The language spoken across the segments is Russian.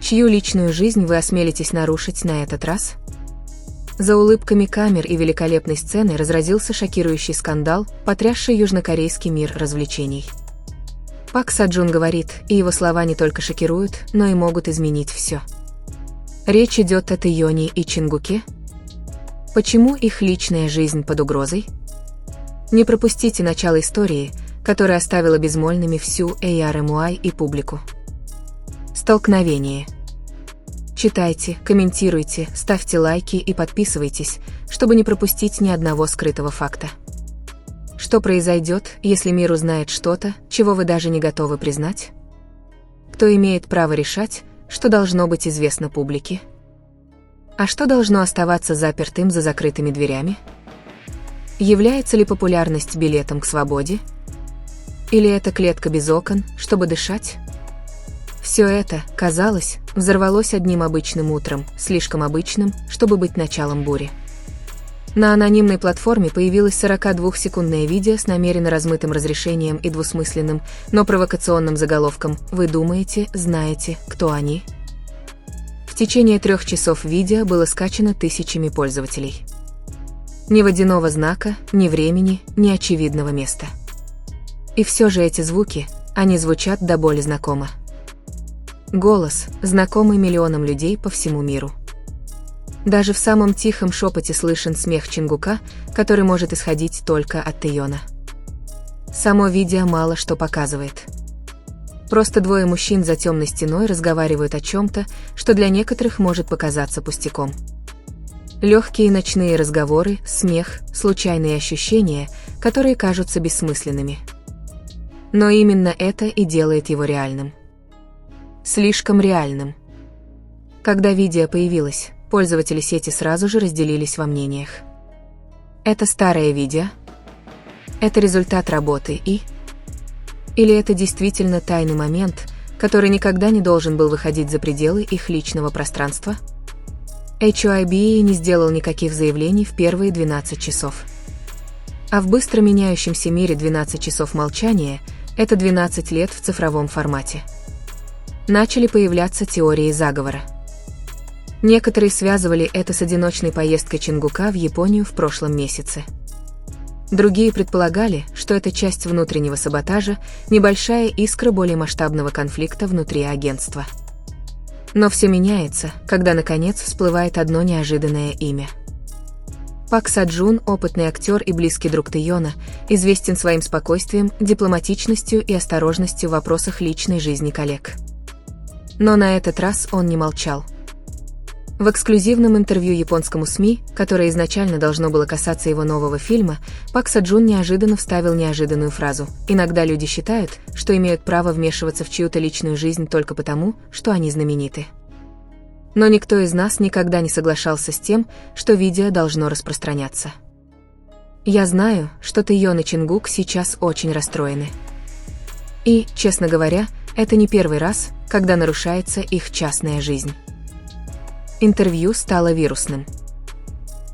Чью личную жизнь вы осмелитесь нарушить на этот раз? За улыбками камер и великолепной сцены разразился шокирующий скандал, потрясший южнокорейский мир развлечений. Пак Саджун говорит, и его слова не только шокируют, но и могут изменить все. Речь идет о Тэйоне и Чингуке? Почему их личная жизнь под угрозой? Не пропустите начало истории, которая оставила безмолвными всю ARMY и публику. Столкновение. Читайте, комментируйте, ставьте лайки и подписывайтесь, чтобы не пропустить ни одного скрытого факта. Что произойдет, если мир узнает что-то, чего вы даже не готовы признать? Кто имеет право решать, что должно быть известно публике? А что должно оставаться запертым за закрытыми дверями? Является ли популярность билетом к свободе? Или это клетка без окон, чтобы дышать? Все это, казалось, взорвалось одним обычным утром, слишком обычным, чтобы быть началом бури. На анонимной платформе появилось 42-секундное видео с намеренно размытым разрешением и двусмысленным, но провокационным заголовком «Вы думаете, знаете, кто они?». В течение 3 часов видео было скачано тысячами пользователей. Ни водяного знака, ни времени, ни очевидного места. И все же эти звуки, они звучат до боли знакомо. Голос, знакомый миллионам людей по всему миру. Даже в самом тихом шепоте слышен смех Чингука, который может исходить только от Тэйона. Само видео мало что показывает. Просто 2 мужчин за темной стеной разговаривают о чем-то, что для некоторых может показаться пустяком. Легкие ночные разговоры, смех, случайные ощущения, которые кажутся бессмысленными. Но именно это и делает его реальным. Слишком реальным. Когда видео появилось, пользователи сети сразу же разделились во мнениях. Это старое видео? Это результат работы Или это действительно тайный момент, который никогда не должен был выходить за пределы их личного пространства? HYBE не сделал никаких заявлений в первые 12 часов. А в быстро меняющемся мире 12 часов молчания – это 12 лет в цифровом формате. Начали появляться теории заговора. Некоторые связывали это с одиночной поездкой Чингука в Японию в прошлом месяце. Другие предполагали, что это часть внутреннего саботажа, небольшая искра более масштабного конфликта внутри агентства. Но все меняется, когда наконец всплывает одно неожиданное имя. Пак Саджун, опытный актер и близкий друг Тэйона, известен своим спокойствием, дипломатичностью и осторожностью в вопросах личной жизни коллег. Но на этот раз он не молчал. В эксклюзивном интервью японскому СМИ, которое изначально должно было касаться его нового фильма, Пак Саджун неожиданно вставил неожиданную фразу: «Иногда люди считают, что имеют право вмешиваться в чью-то личную жизнь только потому, что они знамениты. Но никто из нас никогда не соглашался с тем, что видео должно распространяться. Я знаю, что Тэйон и Чингук сейчас очень расстроены. И, честно говоря, это не первый раз, когда нарушается их частная жизнь». Интервью стало вирусным.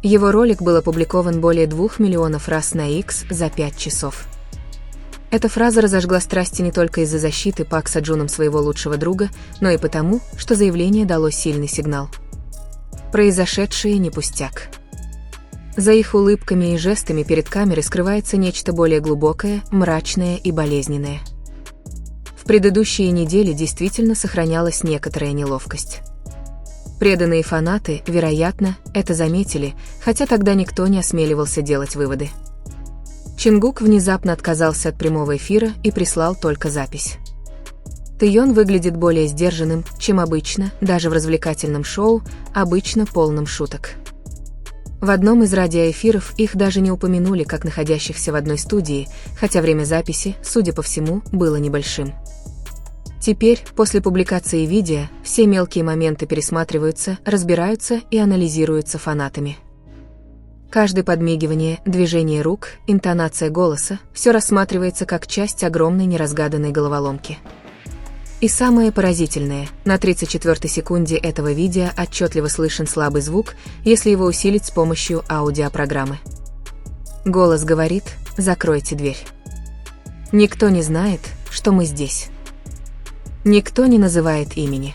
Его ролик был опубликован более 2 миллионов раз на X за 5 часов. Эта фраза разожгла страсти не только из-за защиты Пак Саджуном своего лучшего друга, но и потому, что заявление дало сильный сигнал. Произошедшее не пустяк. За их улыбками и жестами перед камерой скрывается нечто более глубокое, мрачное и болезненное. В предыдущие недели действительно сохранялась некоторая неловкость. Преданные фанаты, вероятно, это заметили, хотя тогда никто не осмеливался делать выводы. Чингук внезапно отказался от прямого эфира и прислал только запись. Тэйон выглядит более сдержанным, чем обычно, даже в развлекательном шоу, обычно полном шуток. В одном из радиоэфиров их даже не упомянули как находящихся в одной студии, хотя время записи, судя по всему, было небольшим. Теперь, после публикации видео, все мелкие моменты пересматриваются, разбираются и анализируются фанатами. Каждое подмигивание, движение рук, интонация голоса – все рассматривается как часть огромной неразгаданной головоломки. И самое поразительное, на 34-й секунде этого видео отчетливо слышен слабый звук, если его усилить с помощью аудиопрограммы. Голос говорит: «Закройте дверь». Никто не знает, что мы здесь. Никто не называет имени.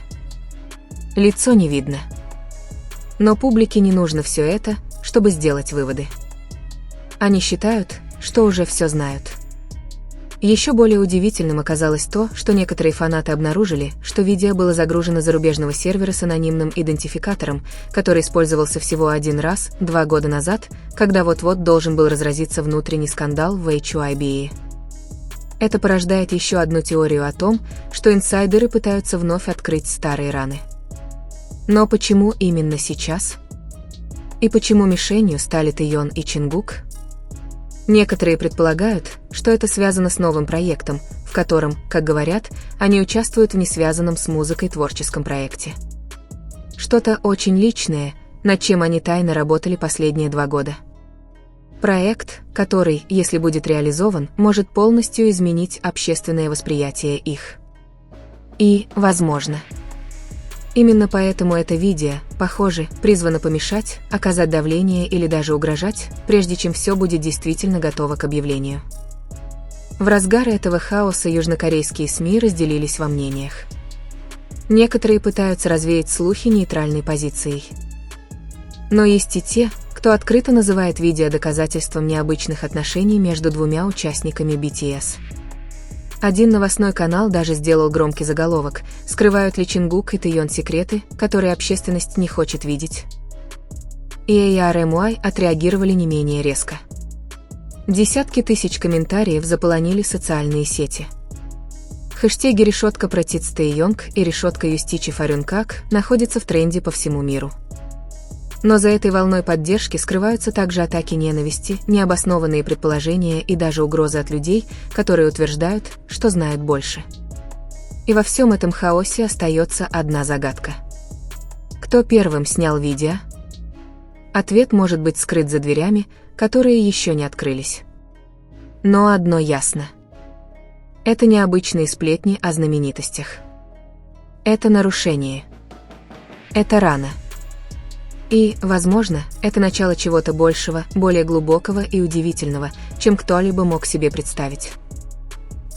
Лицо не видно. Но публике не нужно все это, чтобы сделать выводы. Они считают, что уже все знают. Еще более удивительным оказалось то, что некоторые фанаты обнаружили, что видео было загружено с зарубежного сервера с анонимным идентификатором, который использовался всего один раз, 2 года назад, когда вот-вот должен был разразиться внутренний скандал в HYBE. Это порождает еще одну теорию о том, что инсайдеры пытаются вновь открыть старые раны. Но почему именно сейчас? И почему мишенью стали Тэйон и Чингук? Некоторые предполагают, что это связано с новым проектом, в котором, как говорят, они участвуют в несвязанном с музыкой творческом проекте. Что-то очень личное, над чем они тайно работали последние 2 года. Проект, который, если будет реализован, может полностью изменить общественное восприятие их. И, возможно, именно поэтому это видео, похоже, призвано помешать, оказать давление или даже угрожать, прежде чем все будет действительно готово к объявлению. В разгар этого хаоса южнокорейские СМИ разделились во мнениях. Некоторые пытаются развеять слухи нейтральной позицией. Но есть и те, кто открыто называет видео доказательством необычных отношений между 2 участниками BTS. Один новостной канал даже сделал громкий заголовок: «Скрывают ли Чингук и Тэйон секреты, которые общественность не хочет видеть?» И ARMY отреагировали не менее резко. Десятки тысяч комментариев заполонили социальные сети. Хэштеги «решетка против Тэйонг» и «решетка Юстичи Фарюнкак» находятся в тренде по всему миру. Но за этой волной поддержки скрываются также атаки ненависти, необоснованные предположения и даже угрозы от людей, которые утверждают, что знают больше. И во всем этом хаосе остается одна загадка. Кто первым снял видео? Ответ может быть скрыт за дверями, которые еще не открылись. Но одно ясно. Это не обычные сплетни о знаменитостях. Это нарушение. Это рана. И, возможно, это начало чего-то большего, более глубокого и удивительного, чем кто-либо мог себе представить.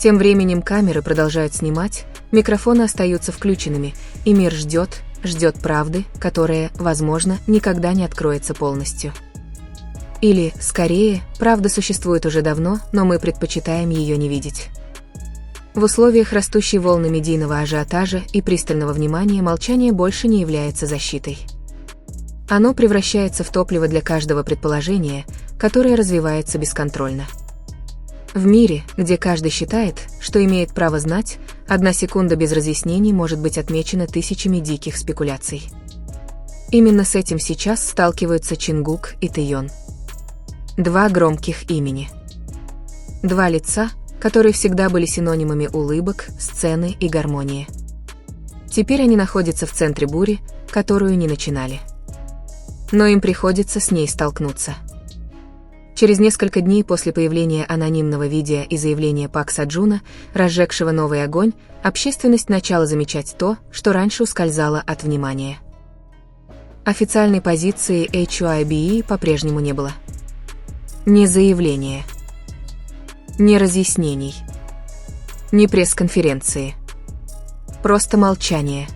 Тем временем камеры продолжают снимать, микрофоны остаются включенными, и мир ждет правды, которая, возможно, никогда не откроется полностью. Или, скорее, правда существует уже давно, но мы предпочитаем ее не видеть. В условиях растущей волны медийного ажиотажа и пристального внимания молчание больше не является защитой. Оно превращается в топливо для каждого предположения, которое развивается бесконтрольно. В мире, где каждый считает, что имеет право знать, 1 секунда без разъяснений может быть отмечена тысячами диких спекуляций. Именно с этим сейчас сталкиваются Чингук и Тэйон. 2 громких имени. 2 лица, которые всегда были синонимами улыбок, сцены и гармонии. Теперь они находятся в центре бури, которую не начинали. Но им приходится с ней столкнуться. Через несколько дней после появления анонимного видео и заявления Пак Саджуна, разжегшего новый огонь, общественность начала замечать то, что раньше ускользало от внимания. Официальной позиции HYBE по-прежнему не было. Ни заявления, ни разъяснений, ни пресс-конференции. Просто молчание.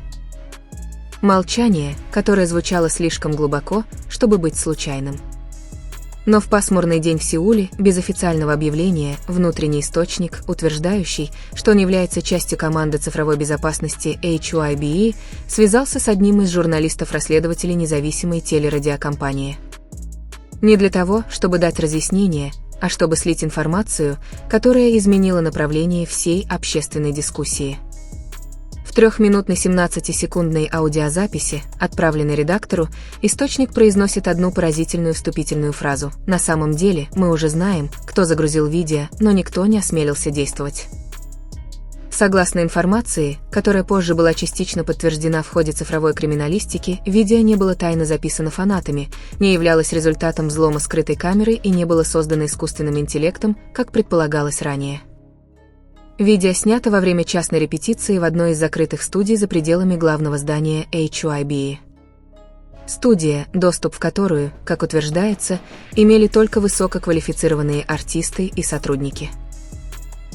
Молчание, которое звучало слишком глубоко, чтобы быть случайным. Но в пасмурный день в Сеуле, без официального объявления, внутренний источник, утверждающий, что он является частью команды цифровой безопасности HYBE, связался с одним из журналистов-расследователей независимой телерадиокомпании. Не для того, чтобы дать разъяснение, а чтобы слить информацию, которая изменила направление всей общественной дискуссии. В 3-минутной 17-секундной аудиозаписи, отправленной редактору, источник произносит одну поразительную вступительную фразу: «На самом деле, мы уже знаем, кто загрузил видео, но никто не осмелился действовать». Согласно информации, которая позже была частично подтверждена в ходе цифровой криминалистики, видео не было тайно записано фанатами, не являлось результатом взлома скрытой камеры и не было создано искусственным интеллектом, как предполагалось ранее. Видео снято во время частной репетиции в одной из закрытых студий за пределами главного здания HYBE. Студия, доступ в которую, как утверждается, имели только высококвалифицированные артисты и сотрудники.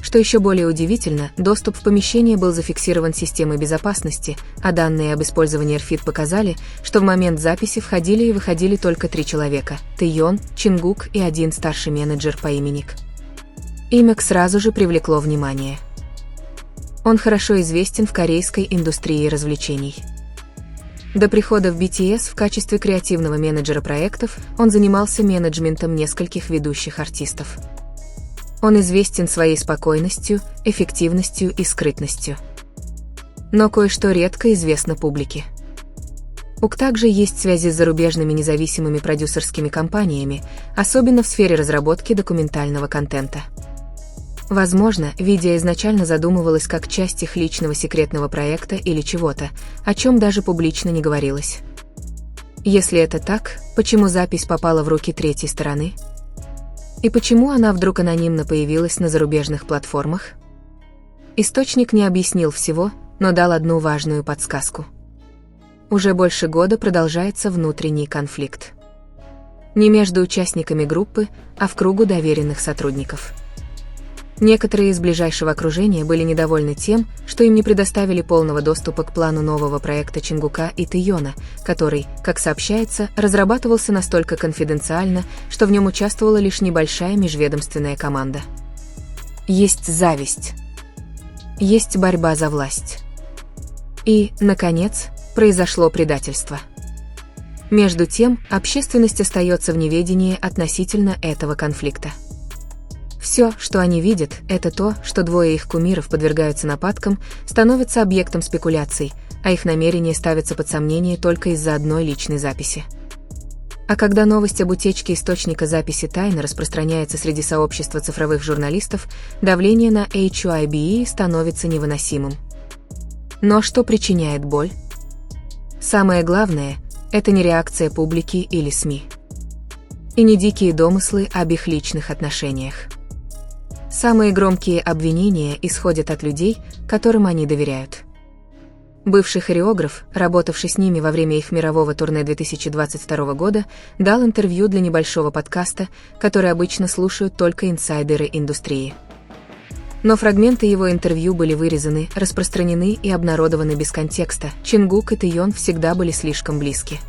Что еще более удивительно, доступ в помещение был зафиксирован системой безопасности, а данные об использовании RFID показали, что в момент записи входили и выходили только 3 человека – Тэйон, Чингук и один старший менеджер по имени К. Имя К сразу же привлекло внимание. Он хорошо известен в корейской индустрии развлечений. До прихода в BTS в качестве креативного менеджера проектов он занимался менеджментом нескольких ведущих артистов. Он известен своей спокойностью, эффективностью и скрытностью. Но кое-что редко известно публике. У К также есть связи с зарубежными независимыми продюсерскими компаниями, особенно в сфере разработки документального контента. Возможно, видео изначально задумывалось как часть их личного секретного проекта или чего-то, о чем даже публично не говорилось. Если это так, почему запись попала в руки третьей стороны? И почему она вдруг анонимно появилась на зарубежных платформах? Источник не объяснил всего, но дал одну важную подсказку. Уже больше года продолжается внутренний конфликт. Не между участниками группы, а в кругу доверенных сотрудников. Некоторые из ближайшего окружения были недовольны тем, что им не предоставили полного доступа к плану нового проекта Чингука и Тэйона, который, как сообщается, разрабатывался настолько конфиденциально, что в нем участвовала лишь небольшая межведомственная команда. Есть зависть. Есть борьба за власть. И, наконец, произошло предательство. Между тем, общественность остается в неведении относительно этого конфликта. Все, что они видят, это то, что двое их кумиров подвергаются нападкам, становятся объектом спекуляций, а их намерения ставятся под сомнение только из-за одной личной записи. А когда новость об утечке источника записи тайно распространяется среди сообщества цифровых журналистов, давление на HYBE становится невыносимым. Но что причиняет боль? Самое главное – это не реакция публики или СМИ. И не дикие домыслы об их личных отношениях. Самые громкие обвинения исходят от людей, которым они доверяют. Бывший хореограф, работавший с ними во время их мирового турне 2022 года, дал интервью для небольшого подкаста, который обычно слушают только инсайдеры индустрии. Но фрагменты его интервью были вырезаны, распространены и обнародованы без контекста. Чингук и Тэйон всегда были слишком близки.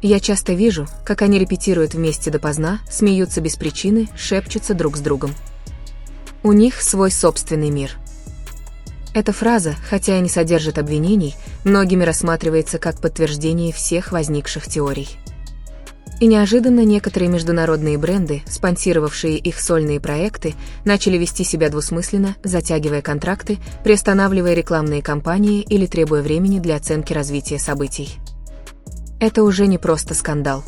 Я часто вижу, как они репетируют вместе допоздна, смеются без причины, шепчутся друг с другом. У них свой собственный мир. Эта фраза, хотя и не содержит обвинений, многими рассматривается как подтверждение всех возникших теорий. И неожиданно некоторые международные бренды, спонсировавшие их сольные проекты, начали вести себя двусмысленно, затягивая контракты, приостанавливая рекламные кампании или требуя времени для оценки развития событий. Это уже не просто скандал.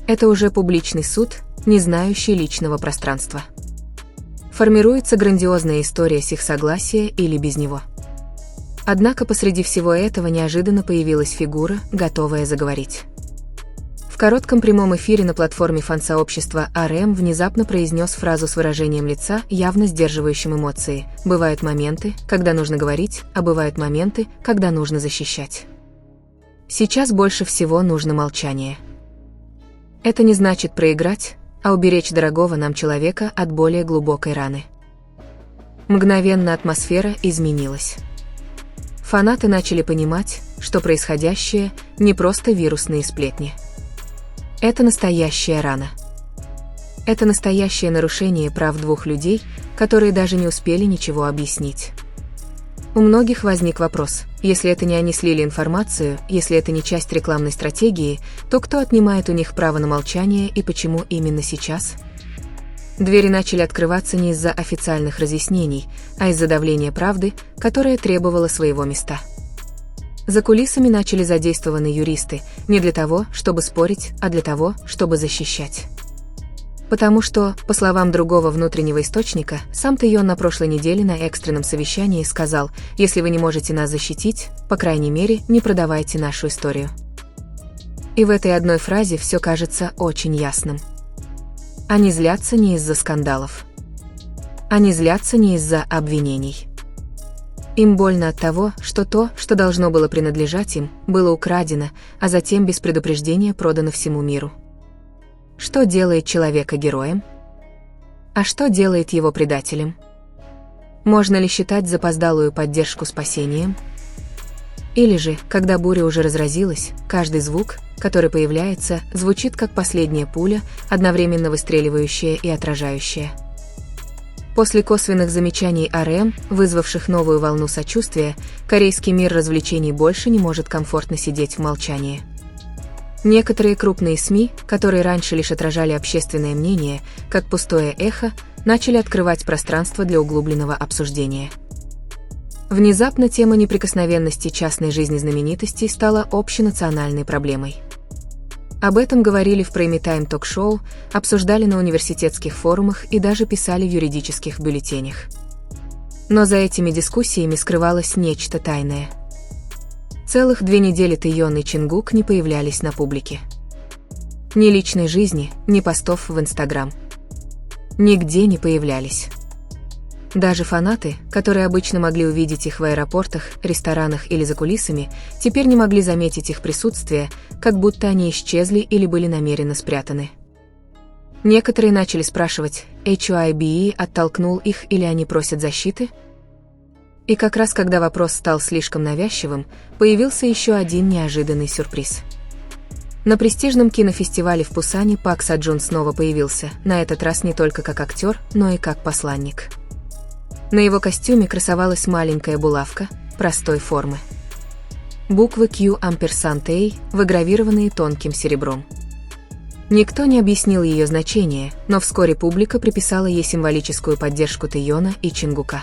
Это уже публичный суд, не знающий личного пространства. Формируется грандиозная история с их согласия или без него. Однако посреди всего этого неожиданно появилась фигура, готовая заговорить. В коротком прямом эфире на платформе фан-сообщества RM внезапно произнес фразу с выражением лица, явно сдерживающим эмоции. Бывают моменты, когда нужно говорить, а бывают моменты, когда нужно защищать. Сейчас больше всего нужно молчание. Это не значит проиграть, а уберечь дорогого нам человека от более глубокой раны. Мгновенно атмосфера изменилась. Фанаты начали понимать, что происходящее не просто вирусные сплетни. Это настоящая рана. Это настоящее нарушение прав двух людей, которые даже не успели ничего объяснить. У многих возник вопрос: если это не они слили информацию, если это не часть рекламной стратегии, то кто отнимает у них право на молчание и почему именно сейчас? Двери начали открываться не из-за официальных разъяснений, а из-за давления правды, которое требовало своего места. За кулисами начали задействованы юристы, не для того, чтобы спорить, а для того, чтобы защищать. Потому что, по словам другого внутреннего источника, сам Тэйон на прошлой неделе на экстренном совещании сказал: если вы не можете нас защитить, по крайней мере, не продавайте нашу историю. И в этой одной фразе все кажется очень ясным. Они злятся не из-за скандалов. Они злятся не из-за обвинений. Им больно от того, что то, что должно было принадлежать им, было украдено, а затем без предупреждения продано всему миру. Что делает человека героем? А что делает его предателем? Можно ли считать запоздалую поддержку спасением? Или же, когда буря уже разразилась, каждый звук, который появляется, звучит как последняя пуля, одновременно выстреливающая и отражающая. После косвенных замечаний РМ, вызвавших новую волну сочувствия, корейский мир развлечений больше не может комфортно сидеть в молчании. Некоторые крупные СМИ, которые раньше лишь отражали общественное мнение, как пустое эхо, начали открывать пространство для углубленного обсуждения. Внезапно тема неприкосновенности частной жизни знаменитостей стала общенациональной проблемой. Об этом говорили в прайм-тайм ток-шоу, обсуждали на университетских форумах и даже писали в юридических бюллетенях. Но за этими дискуссиями скрывалось нечто тайное. Целых 2 недели Тэйон и Чингук не появлялись на публике. Ни личной жизни, ни постов в Инстаграм. Нигде не появлялись. Даже фанаты, которые обычно могли увидеть их в аэропортах, ресторанах или за кулисами, теперь не могли заметить их присутствие, как будто они исчезли или были намеренно спрятаны. Некоторые начали спрашивать, HYBE оттолкнул их или они просят защиты? И как раз когда вопрос стал слишком навязчивым, появился еще один неожиданный сюрприз. На престижном кинофестивале в Пусане Пак Саджун снова появился, на этот раз не только как актер, но и как посланник. На его костюме красовалась маленькая булавка, простой формы. Буквы Q амперсант A, выгравированные тонким серебром. Никто не объяснил ее значение, но вскоре публика приписала ей символическую поддержку Тэйона и Чингука.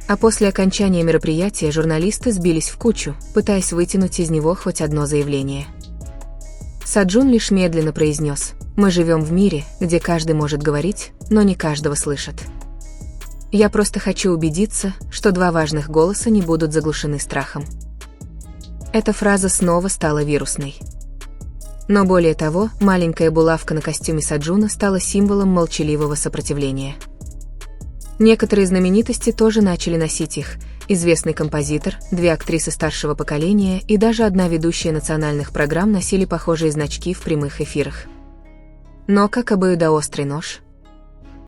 А после окончания мероприятия журналисты сбились в кучу, пытаясь вытянуть из него хоть одно заявление. Саджун лишь медленно произнес: «Мы живем в мире, где каждый может говорить, но не каждого слышат. Я просто хочу убедиться, что 2 важных голоса не будут заглушены страхом». Эта фраза снова стала вирусной. Но более того, маленькая булавка на костюме Саджуна стала символом молчаливого сопротивления. Некоторые знаменитости тоже начали носить их: известный композитор, 2 актрисы старшего поколения и даже одна ведущая национальных программ носили похожие значки в прямых эфирах. Но как обоюдоострый нож,